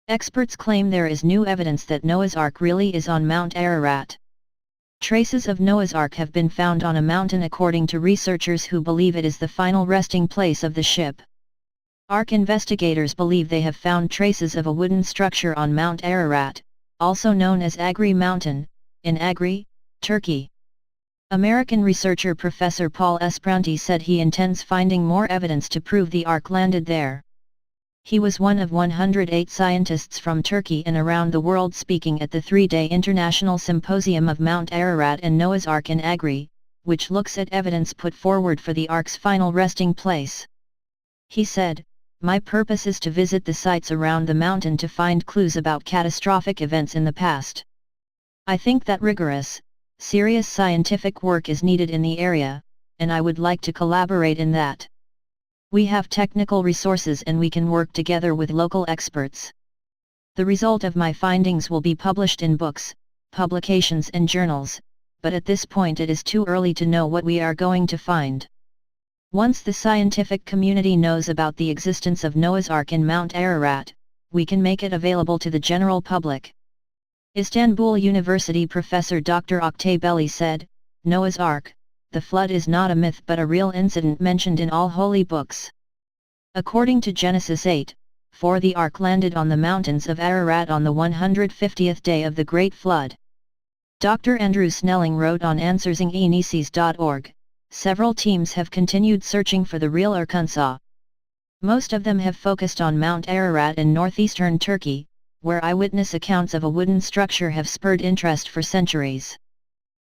Experts claim there is new evidence that Noah's Ark really is on Mount Ararat. Traces of Noah's Ark have been found on a mountain according to researchers who believe it is the final resting place of the ship. Ark investigators believe they have found traces of a wooden structure on Mount Ararat, also known as Agri Mountain, in Agri, Turkey. American researcher Professor Paul Espranti said he intends finding more evidence to prove the Ark landed there. He was one of 108 scientists from Turkey and around the world speaking at the 3-day International Symposium of Mount Ararat and Noah's Ark in Agri, which looks at evidence put forward for the Ark's final resting place. He said, "My purpose is to visit the sites around the mountain to find clues about catastrophic events in the past. I think that rigorous, serious scientific work is needed in the area, and I would like to collaborate in that. We have technical resources and we can work together with local experts. The result of my findings will be published in books, publications and journals, but at this point it is too early to know what we are going to find. Once the scientific community knows about the existence of Noah's Ark in Mount Ararat, we can make it available to the general public." Istanbul University professor Dr. Oktay Belli said, "Noah's Ark, the flood is not a myth but a real incident mentioned in all holy books. According to Genesis 8:4, the Ark landed on the mountains of Ararat on the 150th day of the Great Flood." Dr. Andrew Snelling wrote on answersingenesis.org, "Several teams have continued searching for the real Arkansas. Most of them have focused on Mount Ararat in northeastern Turkey, where eyewitness accounts of a wooden structure have spurred interest for centuries.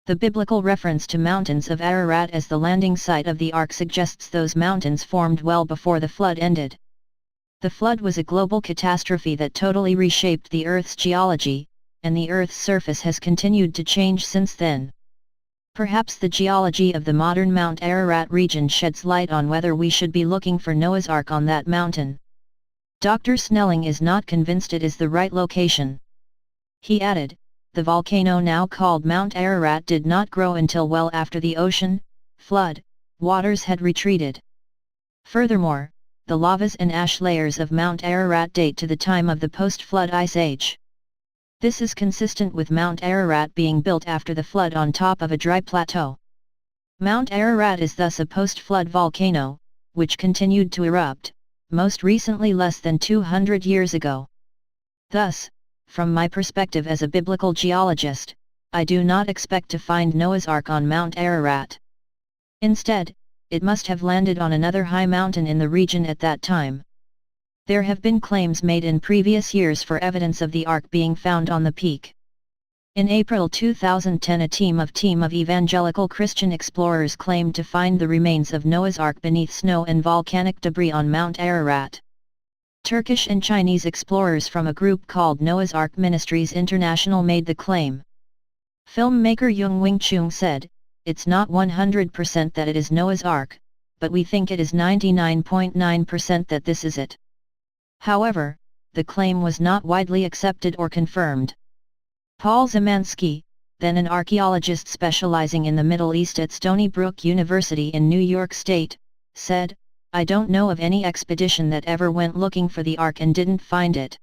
The biblical reference to mountains of Ararat as the landing site of the Ark suggests those mountains formed well before the flood ended. The flood was a global catastrophe that totally reshaped the Earth's geology, and the Earth's surface has continued to change since then. Perhaps the geology of the modern Mount Ararat region sheds light on whether we should be looking for Noah's Ark on that mountain." Dr. Snelling is not convinced it is the right location. He added, "The volcano now called Mount Ararat did not grow until well after the ocean flood waters had retreated. Furthermore, the lavas and ash layers of Mount Ararat date to the time of the post-flood ice age. This is consistent with Mount Ararat being built after the flood on top of a dry plateau. Mount Ararat is thus a post-flood volcano, which continued to erupt, most recently less than 200 years ago. Thus, from my perspective as a biblical geologist, I do not expect to find Noah's Ark on Mount Ararat. Instead, it must have landed on another high mountain in the region at that time. There have been claims made in previous years for evidence of the Ark being found on the peak. In April 2010, a team of evangelical Christian explorers claimed to find the remains of Noah's Ark beneath snow and volcanic debris on Mount Ararat. Turkish and Chinese explorers from a group called Noah's Ark Ministries International made the claim. Filmmaker Yung Wing Chung said, "It's not 100% that it is Noah's Ark, but we think it is 99.9% that this is it." However, the claim was not widely accepted or confirmed. Paul Zemansky, then an archaeologist specializing in the Middle East at Stony Brook University in New York State, said, "I don't know of any expedition that ever went looking for the Ark and didn't find it.